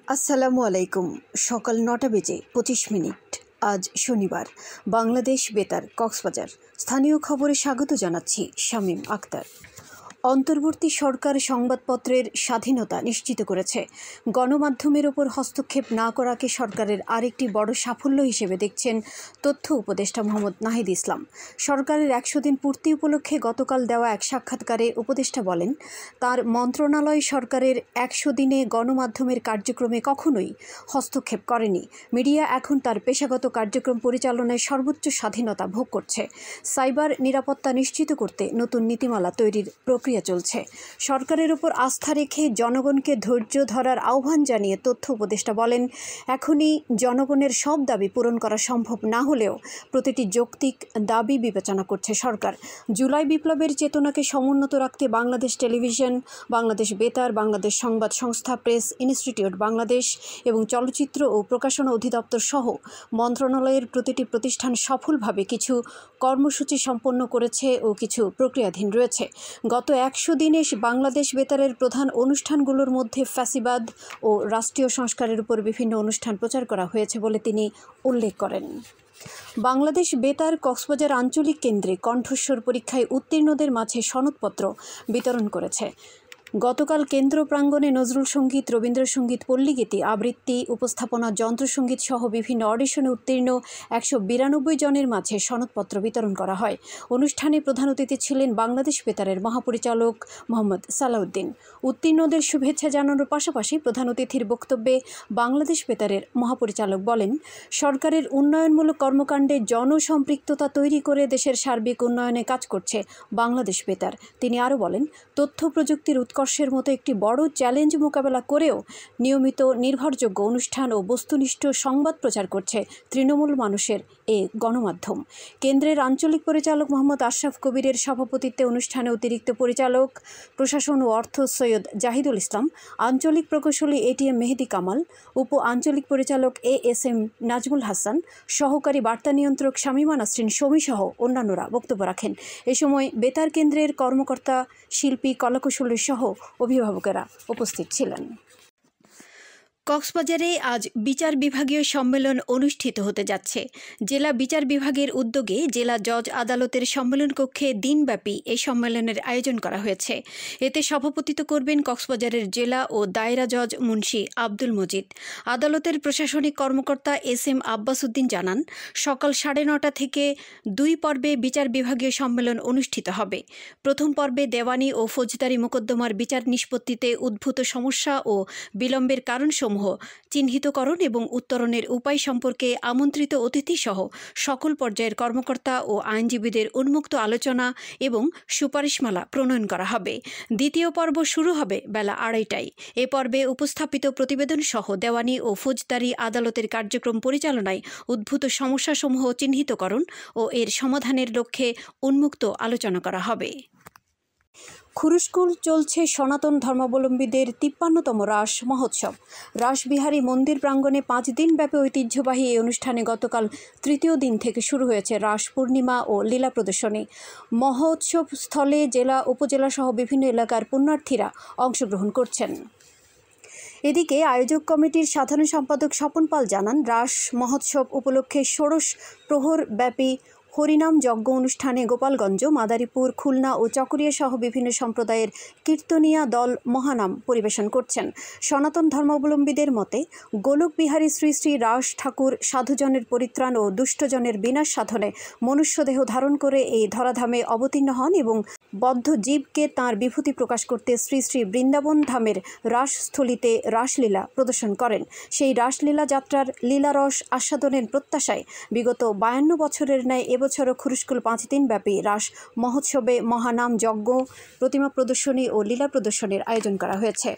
আসসালামু আলাইকুম। সকাল ৯টা বেজে ২৫ মিনিট। আজ শনিবার। বাংলাদেশ বেতার, কক্সবাজার। স্থানীয় খবরে স্বাগত জানাচ্ছি শামীম আক্তার। অন্তর্বর্তী সরকার সংবাদপত্রের স্বাধীনতা নিশ্চিত করেছে। গণমাধ্যমের ওপর হস্তক্ষেপ না করাকে সরকারের আরেকটি বড় সাফল্য হিসেবে দেখছেন তথ্য উপদেষ্টা মোহাম্মদ নাহিদ ইসলাম। সরকারের ১০০ দিন পূর্তি উপলক্ষে গতকাল দেওয়া এক সাক্ষাৎকারে উপদেষ্টা বলেন, তার মন্ত্রণালয় সরকারের ১০০ দিনে গণমাধ্যমের কার্যক্রমে কখনোই হস্তক্ষেপ করেনি। মিডিয়া এখন তার পেশাগত কার্যক্রম পরিচালনায় সর্বোচ্চ স্বাধীনতা ভোগ করছে। সাইবার নিরাপত্তা নিশ্চিত করতে নতুন নীতিমালা তৈরির প্রক্রিয়া চলছে। সরকারের উপর আস্থা রেখে জনগণকে ধৈর্য ধরার আহ্বান জানিয়ে তথ্য উপদেষ্টা বলেন, এখনই জনগণের সব দাবি পূরণ করা সম্ভব না হলেও প্রতিটি যৌক্তিক দাবি বিবেচনা করছে সরকার। জুলাই বিপ্লবের চেতনাকে সমুন্নত রাখতে বাংলাদেশ টেলিভিশন, বাংলাদেশ বেতার, বাংলাদেশ সংবাদ সংস্থা, প্রেস ইনস্টিটিউট বাংলাদেশ এবং চলচ্চিত্র ও প্রকাশনা অধিদপ্তর সহ মন্ত্রণালয়ের প্রতিটি প্রতিষ্ঠান সফলভাবে কিছু কর্মসূচি সম্পন্ন করেছে ও কিছু প্রক্রিয়াধীন রয়েছে। গত ১০০ দিনে বাংলাদেশ বেতারের প্রধান অনুষ্ঠানগুলোর মধ্যে ফ্যাসিবাদ ও রাষ্ট্রীয় সংস্কারের উপর বিভিন্ন অনুষ্ঠান প্রচার করা হয়েছে বলে তিনি উল্লেখ করেন। বাংলাদেশ বেতার কক্সবাজার আঞ্চলিক কেন্দ্রে কণ্ঠস্বর পরীক্ষায় উত্তীর্ণদের মাঝে সনদপত্র বিতরণ করেছে। গতকাল কেন্দ্র প্রাঙ্গণে নজরুল সঙ্গীত, রবীন্দ্রসঙ্গীত, পল্লীগীতি, আবৃত্তি, উপস্থাপনা, যন্ত্রসঙ্গীত সহ বিভিন্ন অডিশনে উত্তীর্ণ ১৯২ জনের মাঝে সনদপত্র বিতরণ করা হয়। অনুষ্ঠানে প্রধান অতিথি ছিলেন বাংলাদেশ বেতারের মহাপরিচালক মোহাম্মদ সালাউদ্দিন। উত্তীর্ণদের শুভেচ্ছা জানানোর পাশাপাশি প্রধান অতিথির বক্তব্যে বাংলাদেশ বেতারের মহাপরিচালক বলেন, সরকারের উন্নয়নমূলক কর্মকাণ্ডে জনসম্পৃক্ততা তৈরি করে দেশের সার্বিক উন্নয়নে কাজ করছে বাংলাদেশ বেতার। তিনি আরও বলেন, তথ্য প্রযুক্তির উৎকর্ষের মতো একটি বড় চ্যালেঞ্জ মোকাবেলা করেও নিয়মিত নির্ভরযোগ্য অনুষ্ঠান ও বস্তুনিষ্ঠ সংবাদ প্রচার করছে তৃণমূল মানুষের এ গণমাধ্যম। কেন্দ্রের আঞ্চলিক পরিচালক মোহাম্মদ আশরাফ কবিরের সভাপতিত্বে অনুষ্ঠানে অতিরিক্ত পরিচালক প্রশাসন ও অর্থ সৈয়দ জাহিদুল ইসলাম, আঞ্চলিক প্রকৌশলী এটিএম মেহেদি কামাল, উপ আঞ্চলিক পরিচালক এএসএম নাজমুল হাসান, সহকারী বার্তা নিয়ন্ত্রক শামীমা নাসরিন শমী সহ অন্যান্যরা বক্তব্য রাখেন। এ সময় বেতার কেন্দ্রের কর্মকর্তা, শিল্পী, কলাকুশলী সহ অভিভাবকেরা উপস্থিত ছিলেন। কক্সবাজারে আজ বিচার বিভাগীয় সম্মেলন অনুষ্ঠিত হতে যাচ্ছে। জেলা বিচার বিভাগের উদ্যোগে জেলা জজ আদালতের সম্মেলন কক্ষে দিনব্যাপী এই সম্মেলনের আয়োজন করা হয়েছে। এতে সভাপতিত্ব করবেন কক্সবাজারের জেলা ও দায়রা জজ মুন্সি আব্দুল মজিদ। আদালতের প্রশাসনিক কর্মকর্তা এস.এম. আব্বাস উদ্দিন জানান, সকাল 9:30 থেকে 2 পর্বে বিচার বিভাগীয় সম্মেলন অনুষ্ঠিত হবে। প্রথম পর্বে দেওয়ানি ও ফৌজদারি মোকদ্দমার বিচার নিষ্পত্তিতে উদ্ভূত সমস্যা ও বিলম্বের কারণসমূহ চিহ্নিতকরণ এবং উত্তরণের উপায় সম্পর্কে আমন্ত্রিত অতিথিসহ সকল পর্যায়ের কর্মকর্তা ও আইনজীবীদের উন্মুক্ত আলোচনা এবং সুপারিশমালা প্রণয়ন করা হবে। দ্বিতীয় পর্ব শুরু হবে বেলা 2:30টায়। এ পর্বে উপস্থাপিত প্রতিবেদন সহ দেওয়ানি ও ফৌজদারি আদালতের কার্যক্রম পরিচালনায় উদ্ভূত সমস্যাসমূহ চিহ্নিতকরণ ও এর সমাধানের লক্ষ্যে উন্মুক্ত আলোচনা করা হবে। খুরুশকুল চলছে সনাতন ধর্মাবলম্বীদের 53তম রাস মহোৎসব। রাসবিহারী মন্দির প্রাঙ্গণে 5 দিনব্যাপী ঐতিহ্যবাহী এই অনুষ্ঠানে গতকাল তৃতীয় দিন থেকে শুরু হয়েছে রাস পূর্ণিমা ও লীলা প্রদর্শনী। মহোৎসব স্থলে জেলা, উপজেলা সহ বিভিন্ন এলাকার পুণ্যার্থীরা অংশগ্রহণ করছেন। এদিকে আয়োজক কমিটির সাধারণ সম্পাদক স্বপন পাল জানান, রাস মহোৎসব উপলক্ষে ষোড়শ প্রহর ব্যাপী হরিনাম যজ্ঞ অনুষ্ঠানে গোপালগঞ্জ, মাদারীপুর, খুলনা ও চকরিয়া সহ বিভিন্ন সম্প্রদায়ের কীর্তনিয়া দল মহানাম পরিবেশন করছেন। সনাতন ধর্মাবলম্বীদের মতে গোলক বিহারী শ্রী শ্রী রাস ঠাকুর সাধুজনের পরিত্রাণ ও দুষ্টজনের বিনাশ সাধনে মনুষ্যদেহ ধারণ করে এই ধরাধামে অবতীর্ণ হন এবং বদ্ধ জীবকে তাঁর বিভূতি প্রকাশ করতে শ্রী শ্রী বৃন্দাবন ধামের রাসস্থলিতে রাসলীলা প্রদর্শন করেন। সেই রাসলীলা যাত্রার লীলারস আস্বাদনের প্রত্যাশায় বিগত 52 বছরের ন্যায় এবছরও খুরুশকুল 5 দিনব্যাপী রাস মহোৎসবে মহানাম যজ্ঞ, প্রতিমা প্রদর্শনী ও লীলা প্রদর্শনীর আয়োজন করা হয়েছে।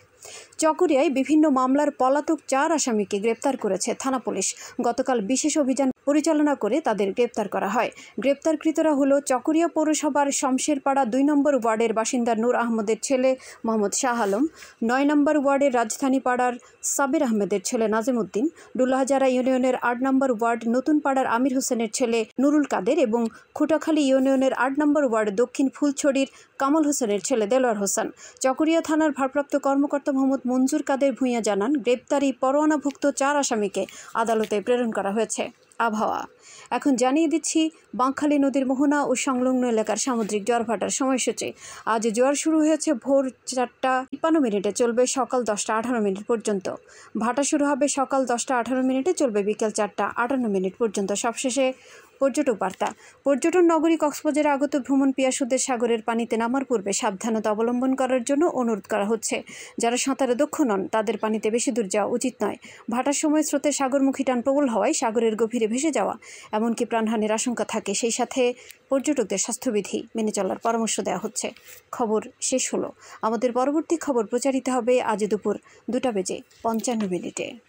চকরিয়ায় বিভিন্ন মামলার পলাতক 4 আসামিকে গ্রেপ্তার করেছে থানা পুলিশ। গতকাল বিশেষ অভিযান পরিচালনা করে তাদের গ্রেপ্তার করা হয়। গ্রেপ্তারকৃতরা হলো চকরিয়া পৌরসভার শমশেরপাড়া 2 নম্বর ওয়ার্ডের বাসিন্দা নূর আহমদের ছেলে মোহাম্মদ শাহ আলম, 9 নম্বর ওয়ার্ডের রাজধানী পাড়ার সাবির আহমেদের ছেলে নাজিম উদ্দিন, ডুলাহাজারা ইউনিয়নের 8 নম্বর ওয়ার্ড নতুন পাড়ার আমির হোসেনের ছেলে নুরুল কাদের এবং খুটাখালী ইউনিয়নের 8 নম্বর ওয়ার্ড দক্ষিণ ফুলছড়ির কামাল হোসেনের ছেলে দেলোয়ার হোসেন। চকরিয়া থানার ভারপ্রাপ্ত কর্মকর্তা মোহাম্মদ মঞ্জুর কাদের ভূঁইয়া জানান, গ্রেপ্তারি পরোয়ানাভুক্ত 4 আসামিকে আদালতে প্রেরণ করা হয়েছে। আবহাওয়া এখন জানিয়ে দিচ্ছি বাঁকখালী নদীর মোহনা ও সংলগ্ন এলাকার সামুদ্রিক জোয়ার ভাটার সময়সূচি। আজ জোয়ার শুরু হয়েছে ভোর 4:53 চলবে সকাল 10:18 পর্যন্ত। ভাটা শুরু হবে সকাল 10:18 চলবে বিকেল 4:58 পর্যন্ত। সবশেষে পর্যটক বার্তা। পর্যটন নগরী কক্সবাজারে আগত ভ্রমণ পিয়াসুদের সাগরের পানিতে নামার পূর্বে সাবধানতা অবলম্বন করার জন্য অনুরোধ করা হচ্ছে। যারা সাঁতারে দক্ষ নন তাদের পানিতে বেশি দূর যাওয়া উচিত নয়। ভাটার সময় স্রোতের সাগরমুখী টান প্রবল হওয়ায় সাগরের গভীরে ভেসে যাওয়া এমনকি প্রাণহানির আশঙ্কা থাকে। সেই সাথে পর্যটকদের স্বাস্থ্যবিধি মেনে চলার পরামর্শ দেওয়া হচ্ছে। খবর শেষ হলো। আমাদের পরবর্তী খবর প্রচারিত হবে আজ দুপুর 2:55